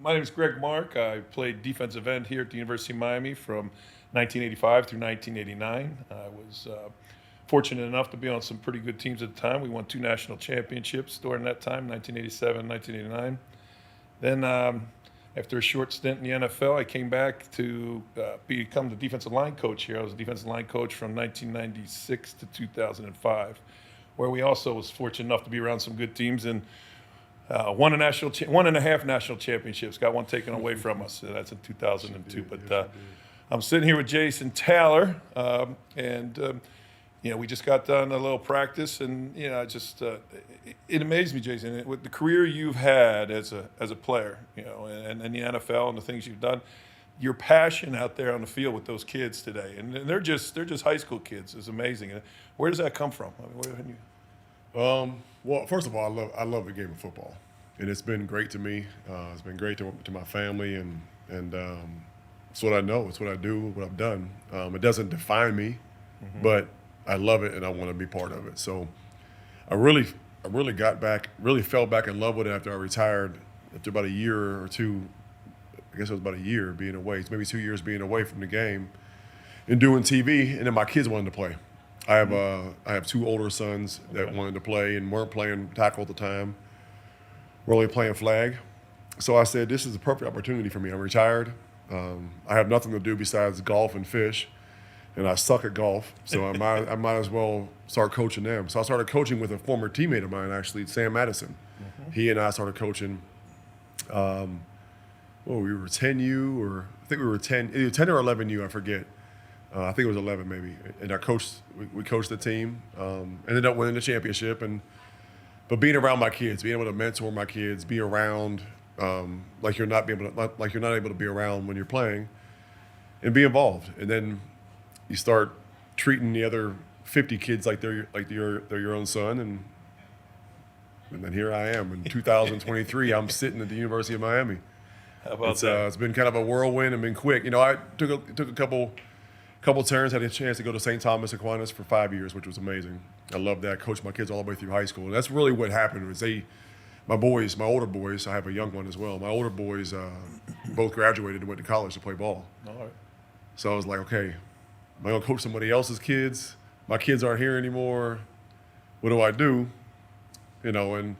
My name is Greg Mark. I played defensive end here at the University of Miami from 1985 through 1989. I was fortunate enough to be on some pretty good teams at the time. We won 2 national championships during that time, 1987, 1989. Then after a short stint in the NFL, I came back to become the defensive line coach here. I was a defensive line coach from 1996 to 2005, where we also was fortunate enough to be around some good teams and won one and a half national championships. Got one taken away from us. That's in 2002. But I'm sitting here with Jason Taylor, and we just got done a little practice, and it amazed me, Jason, with the career you've had as a player, and the NFL and the things you've done, your passion out there on the field with those kids today, and they're just high school kids, is amazing. Where does that come from? Well, first of all, I love the game of football, and it's been great to me. It's been great to my family, and it's what I know. It's what I do. What I've done. It doesn't define me, but I love it, and I want to be part of it. So, I really fell back in love with it after I retired. After about a year or two, I guess it was about a year being away, maybe 2 years being away from the game, and doing TV, and then my kids wanted to play. I have 2 older sons that wanted to play and weren't playing tackle at the time. We're only playing flag. So I said, this is a perfect opportunity for me. I'm retired. I have nothing to do besides golf and fish, and I suck at golf. So I might as well start coaching them. So I started coaching with a former teammate of mine, actually, Sam Madison. He and I started coaching. We were 10U, or I think we were 10, either 10 or 11U, I forget. I think it was 11 maybe, and we coached the team, ended up winning the championship, but being around my kids, being able to mentor my kids, be around like you're not able to be around when you're playing, and be involved, and then you start treating the other 50 kids like they're your own son, and then here I am in 2023. I'm sitting at the University of Miami. How about that? It's been kind of a whirlwind and been quick. I took a couple turns, had a chance to go to St. Thomas Aquinas for 5 years, which was amazing. I loved that. Coached my kids all the way through high school. And that's really what happened was my older boys, I have a young one as well. My older boys both graduated and went to college to play ball. All right. So I was like, okay, am I going to coach somebody else's kids? My kids aren't here anymore. What do I do? And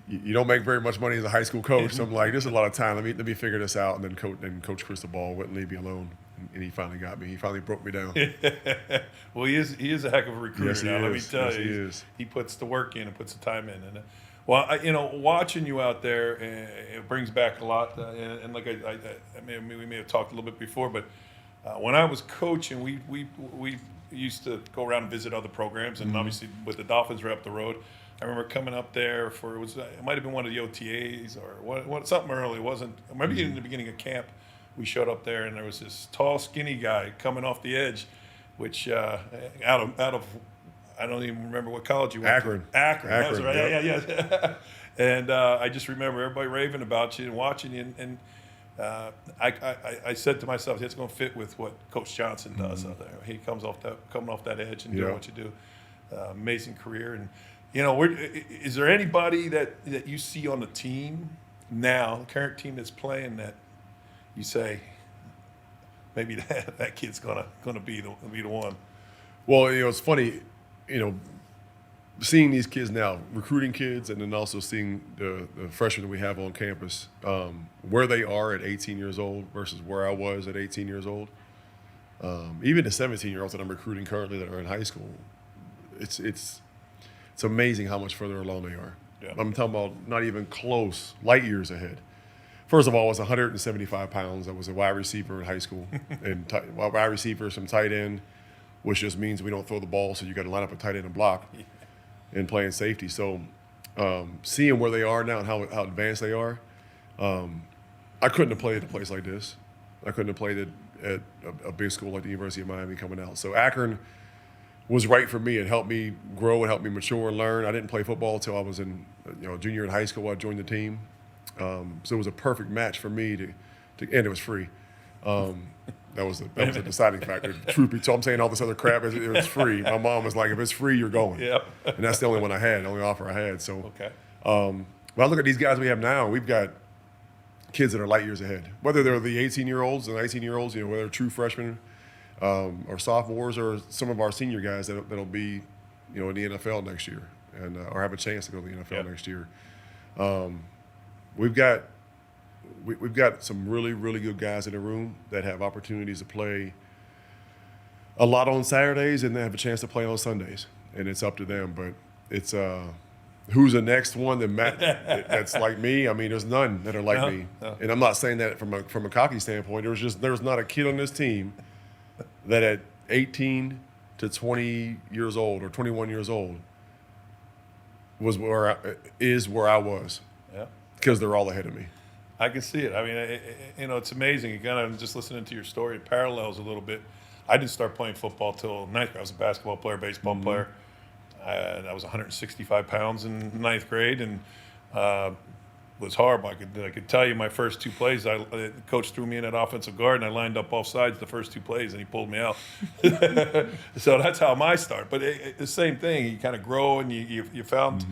you don't make very much money as a high school coach. So I'm like, this is a lot of time. Let me figure this out. And then Coach Cristobal wouldn't leave me alone. And he finally got me. He finally broke me down. Well, he is a heck of a recruiter. Yes, Let me tell you, he puts the work in and puts the time in. And watching you out there, it brings back a lot. And like we may have talked a little bit before, but when I was coaching, we used to go around and visit other programs, and obviously with the Dolphins right up the road. I remember coming up there it might have been one of the OTAs or something early. It wasn't, maybe in the beginning of camp. We showed up there, and there was this tall, skinny guy coming off the edge, which out of I don't even remember what college you went Akron. to. Akron. That was right. Yep. Yeah. And I just remember everybody raving about you and watching you. And I said to myself, it's going to fit with what Coach Johnson does out there. He coming off that edge and doing what you do. Amazing career. And is there anybody that you see on the team now, the current team that's playing, that you say maybe that kid's gonna be the one? Well, it's funny, seeing these kids now, recruiting kids, and then also seeing the freshmen that we have on campus, where they are at 18 years old versus where I was at 18 years old. Even the 17-year-olds that I'm recruiting currently that are in high school, it's amazing how much further along they are. Yeah. I'm talking about not even close, light years ahead. First of all, I was 175 pounds. I was a wide receiver in high school, and wide receiver, some tight end, which just means we don't throw the ball, so you got to line up a tight end and block, and playing safety. So, seeing where they are now and how advanced they are, I couldn't have played at a place like this. I couldn't have played at a big school like the University of Miami coming out. So Akron was right for me. It helped me grow. It helped me mature and learn. I didn't play football until I was in junior in high school. I joined the team. So it was a perfect match for me to and it was free. That was a deciding factor. Truth be told, I'm saying all this other crap. It was free. My mom was like, if it's free, you're going. Yep. And that's the only one I had, the only offer I had. So, Okay. when I look at these guys we have now, we've got kids that are light years ahead, whether they're the 18-year-olds, the 19-year-olds, whether they're true freshmen or sophomores, or some of our senior guys that'll be, in the NFL next year and or have a chance to go to the NFL next year. We've got some really, really good guys in the room that have opportunities to play a lot on Saturdays and they have a chance to play on Sundays, and it's up to them. But it's who's the next one that's like me? I mean, there's none that are like me, and I'm not saying that from a cocky standpoint. There's not a kid on this team that at 18 to 20 years old or 21 years old is where I was. Yeah, because they're all ahead of me. I can see it. I mean, it's amazing. Again, just listening to your story, it parallels a little bit. I didn't start playing football till ninth grade. I was a basketball player, baseball player. I was 165 pounds in ninth grade, and was horrible. I could tell you my first two plays. The coach threw me in at offensive guard, and I lined up both sides the first two plays, and he pulled me out. So that's how my start. But the same thing. You kind of grow, and you found.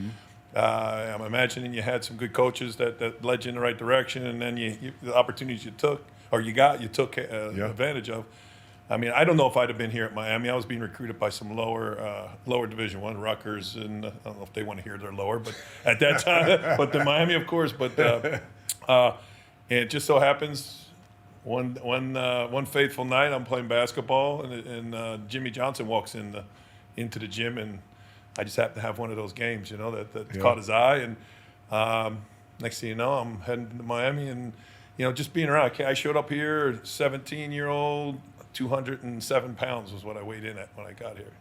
I'm imagining you had some good coaches that led you in the right direction, and then the opportunities you took advantage of. I mean, I don't know if I'd have been here at Miami. I was being recruited by some lower Division I, Rutgers, and I don't know if they want to hear they're lower, but at that time, but the Miami, of course. But and it just so happens, one fateful night, I'm playing basketball, and Jimmy Johnson walks into the gym, and I just happened to have one of those games, that caught his eye, and next thing you know, I'm heading to Miami, and just being around. I showed up here, 17-year-old. 207 pounds was what I weighed in at when I got here.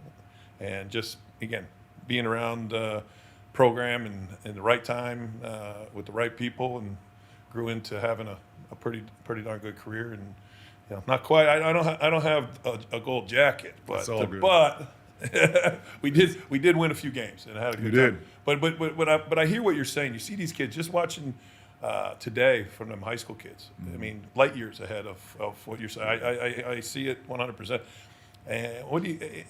And just, again, being around the program and in the right time with the right people, and grew into having a pretty darn good career. And not quite. I don't have a gold jacket, but we did win a few games and had a good time. But I hear what you're saying. You see these kids just watching today from them high school kids. I mean, light years ahead of what you're saying. I see it 100%. And what do you?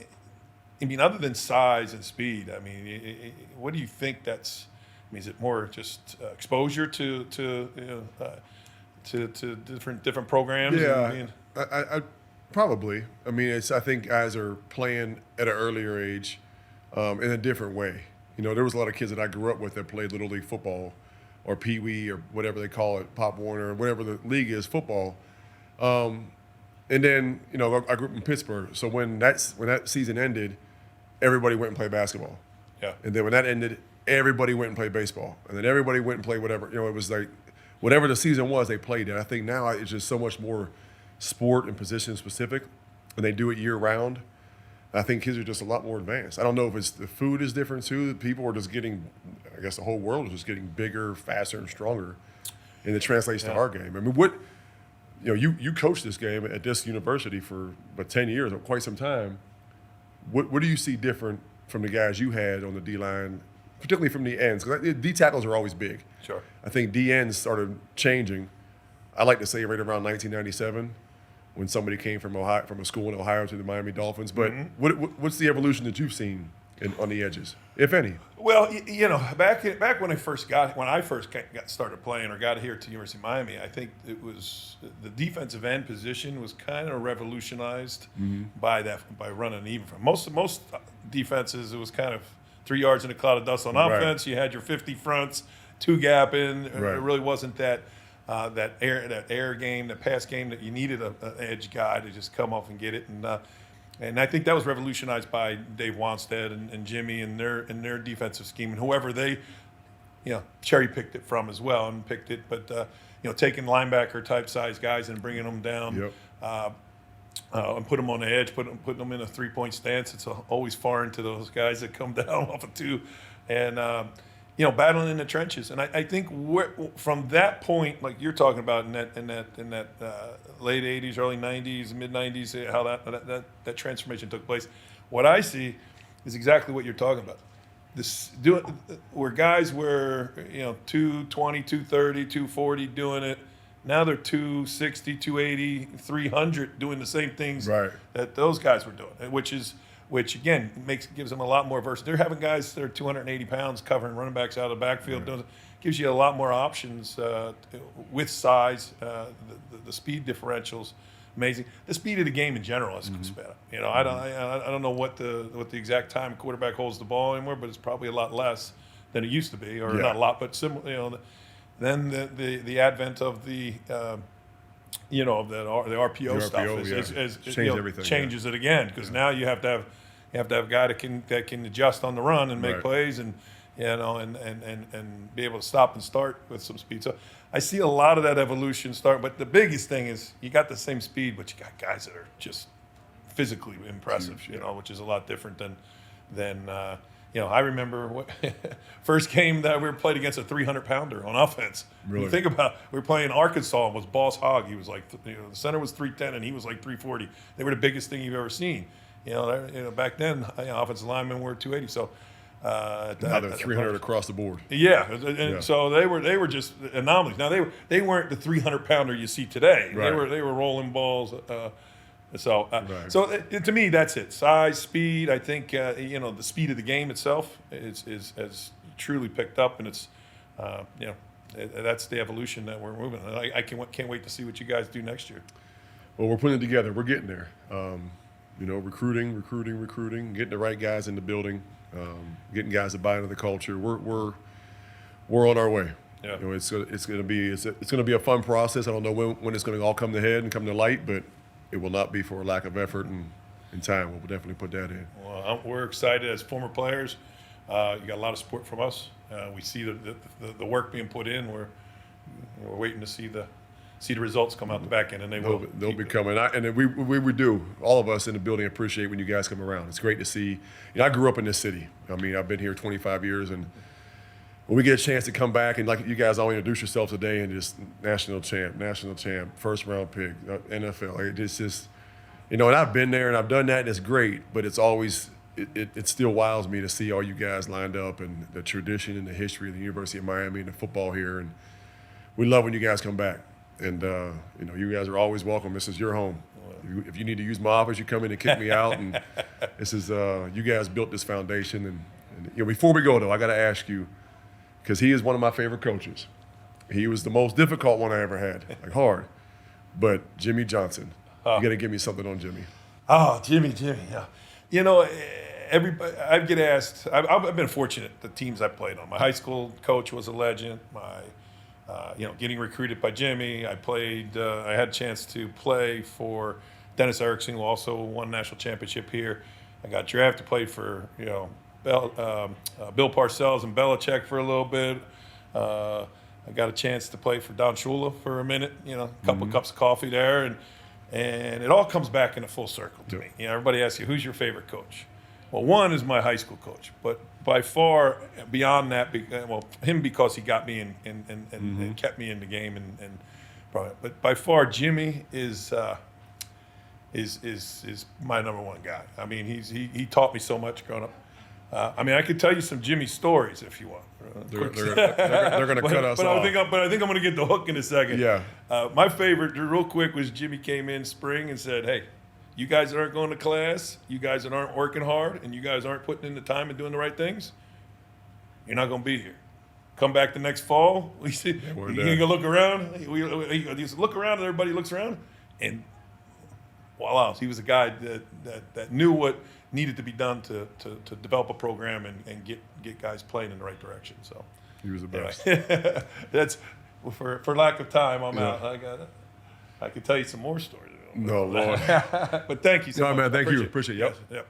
I mean, other than size and speed, I mean, what do you think that's? I mean, is it more just exposure to different programs? Yeah, I probably. I mean, I think guys are playing at an earlier age in a different way. There was a lot of kids that I grew up with that played Little League football, or Pee Wee, or whatever they call it, Pop Warner, or whatever the league is, football. And then, I grew up in Pittsburgh. So when that season ended, everybody went and played basketball. Yeah. And then when that ended, everybody went and played baseball. And then everybody went and played whatever. It was like whatever the season was, they played it. I think now it's just so much more sport and position specific, and they do it year round. I think kids are just a lot more advanced. I don't know if it's the food is different too. People are just getting, I guess the whole world is just getting bigger, faster, and stronger, and it translates to our game. I mean, you coached this game at this university for 10 years, or quite some time. What do you see different from the guys you had on the D line, particularly from the ends? Because D tackles are always big. Sure. I think D ends started changing. I like to say right around 1997. When somebody came from Ohio, from a school in Ohio to the Miami Dolphins. But what's the evolution that you've seen on the edges, if any? Well, back when I first started playing or got here to University of Miami, I think it was the defensive end position was kind of revolutionized by running even from most defenses. It was kind of 3 yards in a cloud of dust on offense. You had your 50 fronts, 2 gap in. It really wasn't that air game, that pass game that you needed an edge guy to just come off and get it. And I think that was revolutionized by Dave Wanstead and Jimmy and their defensive scheme, and whoever they, cherry picked it from as well and picked it. But taking linebacker type size guys and bringing them down, and put them on the edge, putting them in a 3-point stance. It's always foreign to those guys that come down off of 2, and battling in the trenches. And I think from that point, like you're talking about in that late 80s, early 90s, mid 90s, how that transformation took place. What I see is exactly what you're talking about. Where guys were 220, 230, 240 doing it. Now they're 260, 280, 300 doing the same things that those guys were doing, which is which again gives them a lot more versatility. They're having guys that are 280 pounds covering running backs out of the backfield. Gives you a lot more options with size. The speed differentials, amazing. The speed of the game in general is better. You know, I don't know what the exact time a quarterback holds the ball anymore, but it's probably a lot less than it used to be, or not a lot, but similar. You know, then the advent of the you know, the RPO stuff changes it again, because now you have to have a guy that can adjust on the run and make plays, and you know, and be able to stop and start with some speed. So I see a lot of that evolution start, but the biggest thing is you got the same speed, but you got guys that are just physically impressive, you know, which is a lot different than you know. I remember first game that we were played against a 300-pounder on offense. Really? You think about it, we were playing Arkansas, and was Boss Hogg. He was like, you know, the center was 310 and he was like 340. They were the biggest thing you've ever seen. You know, back then, offensive linemen were 280. So now they're 300 across the board. Yeah, and so they were just anomalies. Now they weren't the 300-pounder you see today. Right. They were rolling balls. So to me, that's it. Size, speed. I think you know, the speed of the game itself has truly picked up, and it's you know, that's the evolution that we're moving. I can't wait to see what you guys do next year. Well, we're putting it together. We're getting there. You know, recruiting, getting the right guys in the building, getting guys to buy into the culture. We're on our way. Yeah. You know, it's going to be a fun process. I don't know when it's going to all come to head and come to light, but it will not be for a lack of effort and time. We'll definitely put that in. Well, we're excited as former players. You got a lot of support from us. We see the work being put in. We're waiting to see the results come out the back end, and they'll be coming. And we do. All of us in the building appreciate when you guys come around. It's great to see. You know, I grew up in this city. I mean, I've been here 25 years, and when we get a chance to come back, and like you guys all introduce yourselves today, and just national champ, first round pick, NFL. It's just, you know, and I've been there and I've done that, and it's great. But it's always, it still wows me to see all you guys lined up, and the tradition and the history of the University of Miami and the football here. And we love when you guys come back. And you know, you guys are always welcome. This is your home. If you need to use my office, you come in and kick me out. And this is you guys built this foundation. And you know, before we go though, I got to ask you, because he is one of my favorite coaches. He was the most difficult one I ever had, like hard. But Jimmy Johnson, you got to give me something on Jimmy. Oh, Jimmy, yeah. You know, everybody, I get asked. I've been fortunate. The teams I played on. My high school coach was a legend. You know, getting recruited by Jimmy. I had a chance to play for Dennis Erickson, who also won a national championship here. I got drafted, played for, you know, Bill Parcells and Belichick for a little bit. I got a chance to play for Don Shula for a minute. You know, a couple cups of coffee there, and it all comes back in a full circle to me. You know, everybody asks you, who's your favorite coach? Well, one is my high school coach, but by far beyond that, well, him because he got me and kept me in the game, but by far Jimmy is my number one guy. I mean, he taught me so much growing up. I mean, I could tell you some Jimmy stories if you want. They're going to cut us off. I think I'm going to get the hook in a second. Yeah. My favorite, real quick, was Jimmy came in spring and said, "Hey, you guys that aren't going to class, you guys that aren't working hard, and you guys aren't putting in the time and doing the right things, you're not going to be here. Come back the next fall. You can go look around. He said, look around, and everybody looks around, and voila, he was a guy that knew what needed to be done to develop a program and get guys playing in the right direction. So he was the best. Anyway, that's for lack of time. I'm out. I could tell you some more stories. No, Lord. But thank you so much. Man, thank you. Appreciate it. Yep.